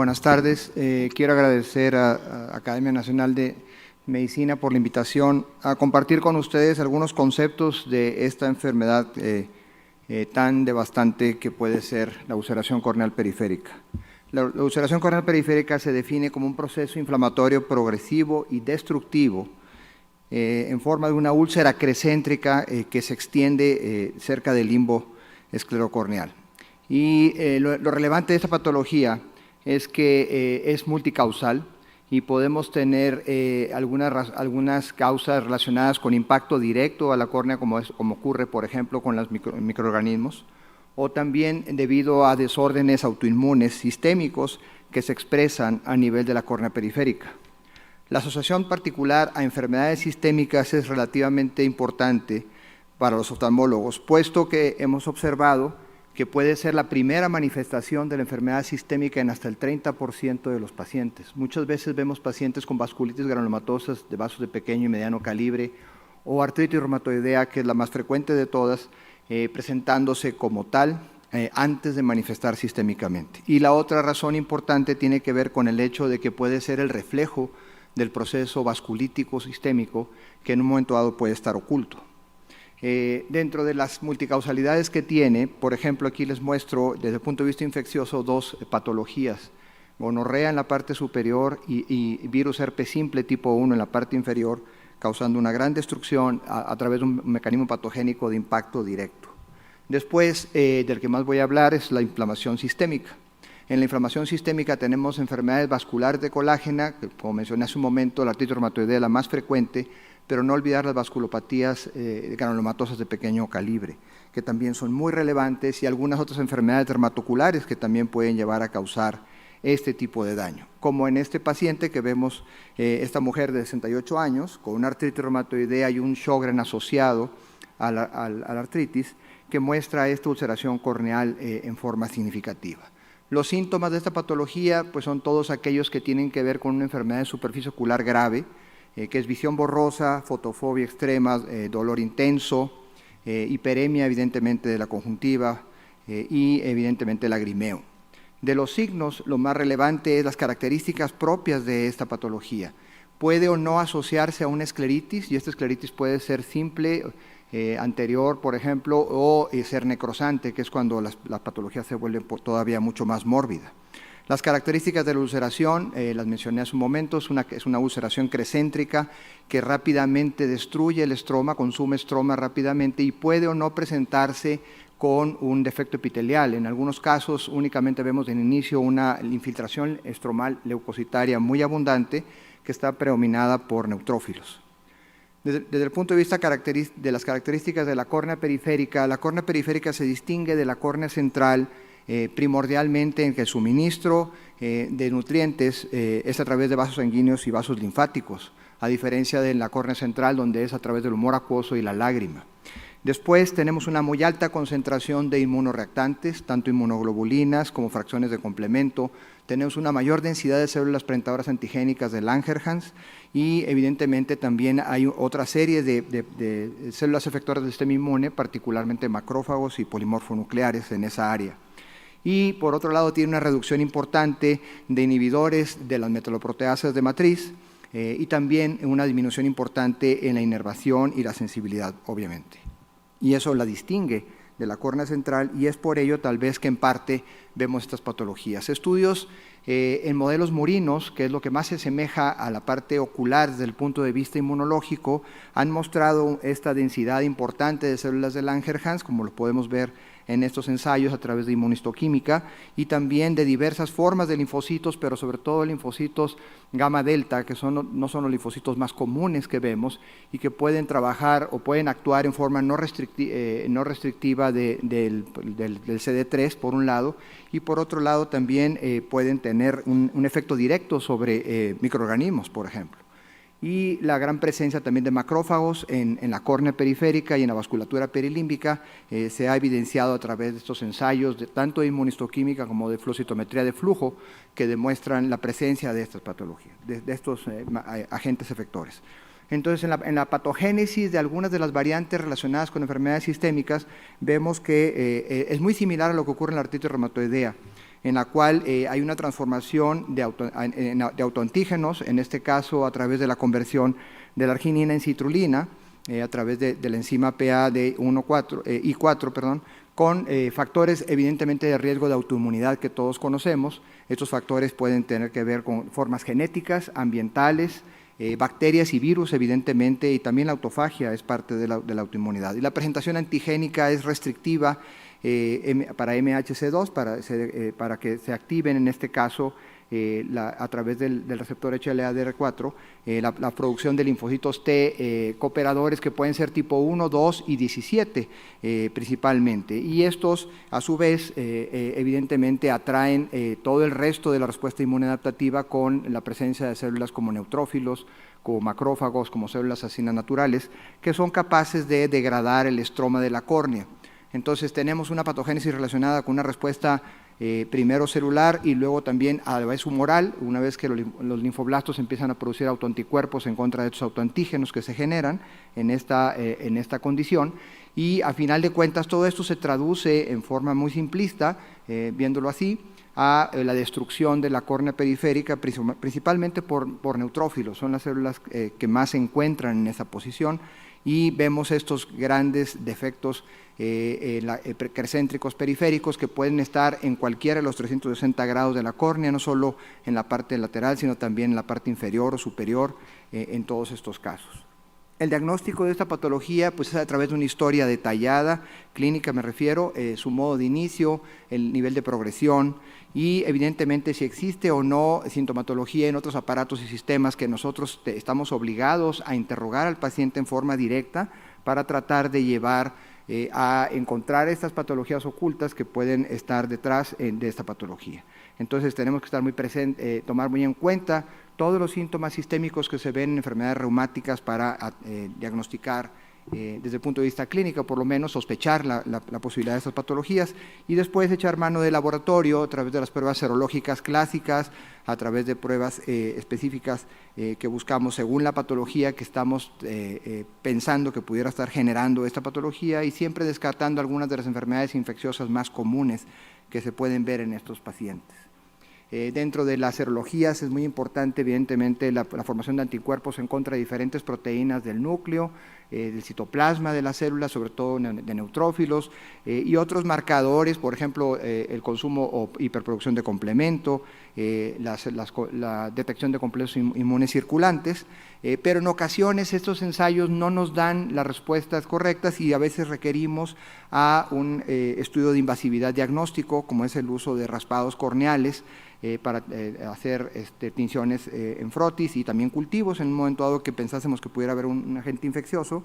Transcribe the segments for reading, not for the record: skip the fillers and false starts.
buenas tardes. Quiero agradecer a Academia Nacional de Medicina por la invitación a compartir con ustedes algunos conceptos de esta enfermedad tan devastante que puede ser la ulceración corneal periférica. La ulceración corneal periférica se define como un proceso inflamatorio progresivo y destructivo en forma de una úlcera crecéntrica que se extiende cerca del limbo esclerocorneal. Y lo relevante de esta patología es que es multicausal y podemos tener algunas causas relacionadas con impacto directo a la córnea, como ocurre, por ejemplo, con los microorganismos, o también debido a desórdenes autoinmunes sistémicos que se expresan a nivel de la córnea periférica. La asociación particular a enfermedades sistémicas es relativamente importante para los oftalmólogos, puesto que hemos observado que puede ser la primera manifestación de la enfermedad sistémica en hasta el 30% de los pacientes. Muchas veces vemos pacientes con vasculitis granulomatosas de vasos de pequeño y mediano calibre o artritis reumatoidea, que es la más frecuente de todas, presentándose como tal antes de manifestar sistémicamente. Y la otra razón importante tiene que ver con el hecho de que puede ser el reflejo del proceso vasculítico sistémico que en un momento dado puede estar oculto. Dentro de las multicausalidades que tiene, por ejemplo, aquí les muestro desde el punto de vista infeccioso dos patologías: gonorrea en la parte superior y virus herpes simple tipo 1 en la parte inferior, causando una gran destrucción a través de un mecanismo patogénico de impacto directo. Después, del que más voy a hablar es la inflamación sistémica. En la inflamación sistémica tenemos enfermedades vasculares de colágena, que, como mencioné hace un momento, la artritis reumatoidea es la más frecuente, pero no olvidar las vasculopatías granulomatosas de pequeño calibre, que también son muy relevantes, y algunas otras enfermedades dermatoculares que también pueden llevar a causar este tipo de daño. Como en este paciente que vemos, esta mujer de 68 años, con una artritis reumatoidea y un Sjögren asociado a la artritis, que muestra esta ulceración corneal en forma significativa. Los síntomas de esta patología pues son todos aquellos que tienen que ver con una enfermedad de superficie ocular grave, que es visión borrosa, fotofobia extrema, dolor intenso, hiperemia evidentemente de la conjuntiva y evidentemente lagrimeo. De los signos, lo más relevante es las características propias de esta patología. Puede o no asociarse a una escleritis, y esta escleritis puede ser simple, anterior, por ejemplo, o ser necrosante, que es cuando la patología se vuelve todavía mucho más mórbida. Las características de la ulceración, las mencioné hace un momento, es una ulceración crecéntrica que rápidamente destruye el estroma, consume estroma rápidamente, y puede o no presentarse con un defecto epitelial. En algunos casos únicamente vemos en inicio una infiltración estromal leucocitaria muy abundante que está predominada por neutrófilos. Desde el punto de vista de las características de la córnea periférica se distingue de la córnea central primordialmente en que el suministro de nutrientes es a través de vasos sanguíneos y vasos linfáticos, a diferencia de la córnea central, donde es a través del humor acuoso y la lágrima. Después tenemos una muy alta concentración de inmunoreactantes, tanto inmunoglobulinas como fracciones de complemento. Tenemos una mayor densidad de células presentadoras antigénicas de Langerhans, y evidentemente también hay otra serie de células efectoras del sistema inmune, particularmente macrófagos y polimorfonucleares en esa área. Y por otro lado tiene una reducción importante de inhibidores de las metaloproteasas de matriz, y también una disminución importante en la inervación y la sensibilidad, obviamente. Y eso la distingue de la córnea central, y es por ello tal vez que en parte vemos estas patologías. Estudios en modelos murinos, que es lo que más se asemeja a la parte ocular desde el punto de vista inmunológico, han mostrado esta densidad importante de células de Langerhans, como lo podemos ver en estos ensayos a través de inmunistoquímica, y también de diversas formas de linfocitos, pero sobre todo linfocitos gamma delta, que no son los linfocitos más comunes que vemos y que pueden trabajar o pueden actuar en forma no restrictiva del CD3 por un lado, y por otro lado también pueden tener un efecto directo sobre microorganismos, por ejemplo. Y la gran presencia también de macrófagos en la córnea periférica y en la vasculatura perilímbica se ha evidenciado a través de estos ensayos, tanto de inmunistoquímica como de flowcitometría de flujo, que demuestran la presencia de estas patologías, de estos agentes efectores. Entonces, en la patogénesis de algunas de las variantes relacionadas con enfermedades sistémicas, vemos que es muy similar a lo que ocurre en la artritis reumatoidea. en la cual hay una transformación de autoantígenos, en este caso a través de la conversión de la arginina en citrulina, a través de la enzima PA de I4, con factores evidentemente de riesgo de autoinmunidad que todos conocemos. Estos factores pueden tener que ver con formas genéticas, ambientales, bacterias y virus evidentemente, y también la autofagia es parte de la autoinmunidad. Y la presentación antigénica es restrictiva para MHC2, para que se activen en este caso a través del receptor HLA-DR4 la producción de linfocitos T cooperadores que pueden ser tipo 1, 2 y 17 principalmente. Y estos a su vez evidentemente atraen todo el resto de la respuesta inmune adaptativa con la presencia de células como neutrófilos, como macrófagos, como células asesinas naturales, que son capaces de degradar el estroma de la córnea. Entonces tenemos una patogénesis relacionada con una respuesta primero celular y luego también a la vez humoral, una vez que los linfoblastos empiezan a producir autoanticuerpos en contra de estos autoantígenos que se generan en esta condición. Y a final de cuentas todo esto se traduce en forma muy simplista, viéndolo así, a la destrucción de la córnea periférica, principalmente por neutrófilos, son las células que más se encuentran en esa posición, y vemos estos grandes defectos crecéntricos periféricos que pueden estar en cualquiera de los 360 grados de la córnea, no solo en la parte lateral, sino también en la parte inferior o superior en todos estos casos. El diagnóstico de esta patología pues, es a través de una historia detallada, clínica me refiero, su modo de inicio, el nivel de progresión y evidentemente si existe o no sintomatología en otros aparatos y sistemas que nosotros estamos obligados a interrogar al paciente en forma directa para tratar de llevar a encontrar estas patologías ocultas que pueden estar detrás de esta patología. Entonces tenemos que estar muy presentes, tomar muy en cuenta todos los síntomas sistémicos que se ven en enfermedades reumáticas para diagnosticar desde el punto de vista clínico, por lo menos sospechar la posibilidad de estas patologías y después echar mano del laboratorio a través de las pruebas serológicas clásicas, a través de pruebas específicas que buscamos según la patología que estamos pensando que pudiera estar generando esta patología y siempre descartando algunas de las enfermedades infecciosas más comunes que se pueden ver en estos pacientes. Dentro de las serologías es muy importante evidentemente la formación de anticuerpos en contra de diferentes proteínas del núcleo, del citoplasma de las células, sobre todo de neutrófilos, y otros marcadores, por ejemplo, el consumo o hiperproducción de complemento, la detección de complejos inmunes circulantes, pero en ocasiones estos ensayos no nos dan las respuestas correctas y a veces requerimos a un estudio de invasividad diagnóstico, como es el uso de raspados corneales, para hacer tinciones en frotis y también cultivos en un momento dado que pensásemos que pudiera haber un agente infeccioso.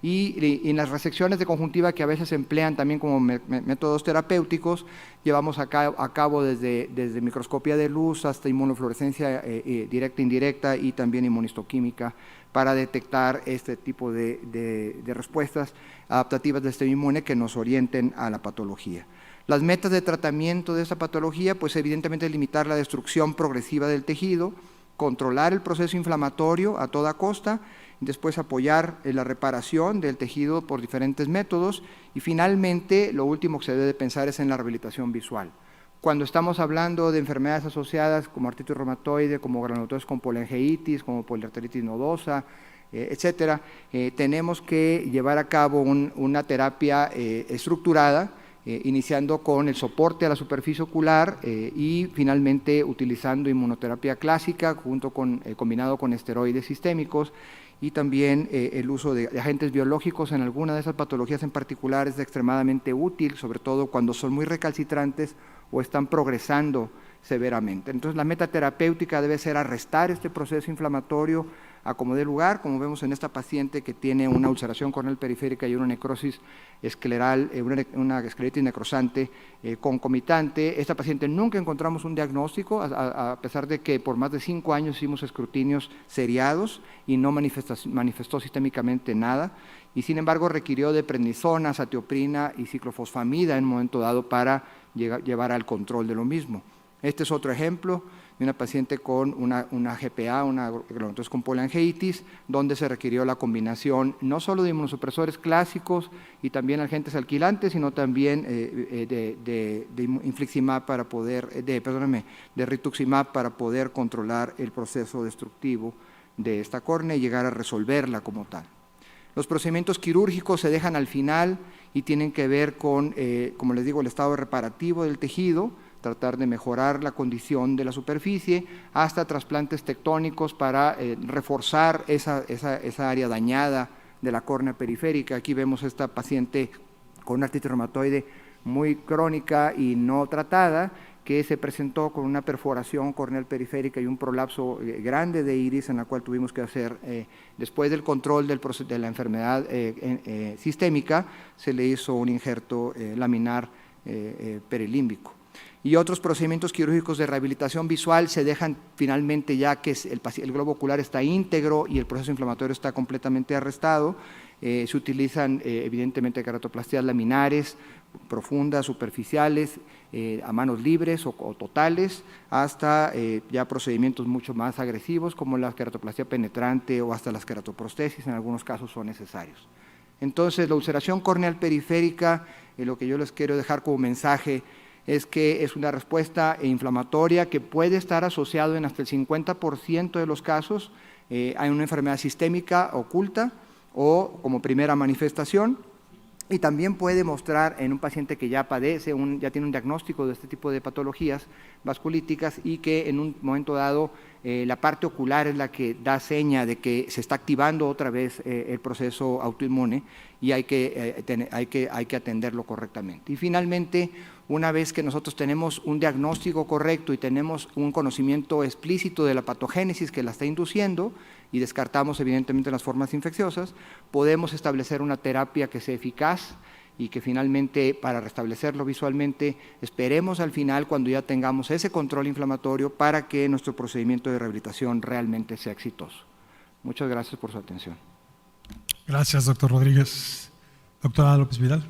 Y en las resecciones de conjuntiva que a veces se emplean también como métodos terapéuticos, llevamos a cabo desde microscopía de luz hasta inmunofluorescencia directa e indirecta y también inmunistoquímica para detectar este tipo de respuestas adaptativas del sistema inmune que nos orienten a la patología. Las metas de tratamiento de esta patología, pues evidentemente limitar la destrucción progresiva del tejido, controlar el proceso inflamatorio a toda costa, después apoyar la reparación del tejido por diferentes métodos y finalmente lo último que se debe pensar es en la rehabilitación visual. Cuando estamos hablando de enfermedades asociadas como artritis reumatoide, como granulomatous con polangeitis, como poliarteritis nodosa, etcétera, tenemos que llevar a cabo una terapia estructurada, iniciando con el soporte a la superficie ocular y finalmente utilizando inmunoterapia clásica combinado con esteroides sistémicos y también el uso de agentes biológicos en alguna de esas patologías en particular es extremadamente útil, sobre todo cuando son muy recalcitrantes o están progresando severamente. Entonces la meta terapéutica debe ser arrestar este proceso inflamatorio a como dé lugar, como vemos en esta paciente que tiene una ulceración corneal periférica y una necrosis escleral, una escleritis necrosante concomitante. Esta paciente nunca encontramos un diagnóstico, a pesar de que por más de 5 años hicimos escrutinios seriados y no manifestó sistémicamente nada, y sin embargo requirió de prednisona, azatioprina y ciclofosfamida en un momento dado para llevar al control de lo mismo. Este es otro ejemplo de una paciente con una GPA, una granulomatous con poliangeitis, donde se requirió la combinación no solo de inmunosupresores clásicos y también agentes alquilantes, sino también de infliximab para poder, de rituximab para poder controlar el proceso destructivo de esta córnea y llegar a resolverla como tal. Los procedimientos quirúrgicos se dejan al final y tienen que ver con, como les digo, el estado reparativo del tejido, tratar de mejorar la condición de la superficie, hasta trasplantes tectónicos para reforzar esa área dañada de la córnea periférica. Aquí vemos esta paciente con una artritis reumatoide muy crónica y no tratada, que se presentó con una perforación corneal periférica y un prolapso grande de iris, en la cual tuvimos que hacer, después del control de la enfermedad sistémica, se le hizo un injerto laminar perilímbico. Y otros procedimientos quirúrgicos de rehabilitación visual se dejan finalmente ya que el globo ocular está íntegro y el proceso inflamatorio está completamente arrestado. Se utilizan evidentemente queratoplastías laminares, profundas, superficiales, a manos libres o totales, hasta ya procedimientos mucho más agresivos como la queratoplastia penetrante o hasta las queratoprostesis, en algunos casos son necesarios. Entonces, la ulceración corneal periférica, lo que yo les quiero dejar como mensaje es que es una respuesta inflamatoria que puede estar asociado en hasta el 50% de los casos a una enfermedad sistémica oculta o como primera manifestación, y también puede mostrar en un paciente que ya padece, ya tiene un diagnóstico de este tipo de patologías vasculíticas y que en un momento dado la parte ocular es la que da seña de que se está activando otra vez el proceso autoinmune y hay que atenderlo correctamente. Y finalmente, una vez que nosotros tenemos un diagnóstico correcto y tenemos un conocimiento explícito de la patogénesis que la está induciendo y descartamos evidentemente las formas infecciosas, podemos establecer una terapia que sea eficaz y que finalmente, para restablecerlo visualmente, esperemos al final cuando ya tengamos ese control inflamatorio para que nuestro procedimiento de rehabilitación realmente sea exitoso. Muchas gracias por su atención. Gracias, doctor Rodríguez. Doctora López Vidal.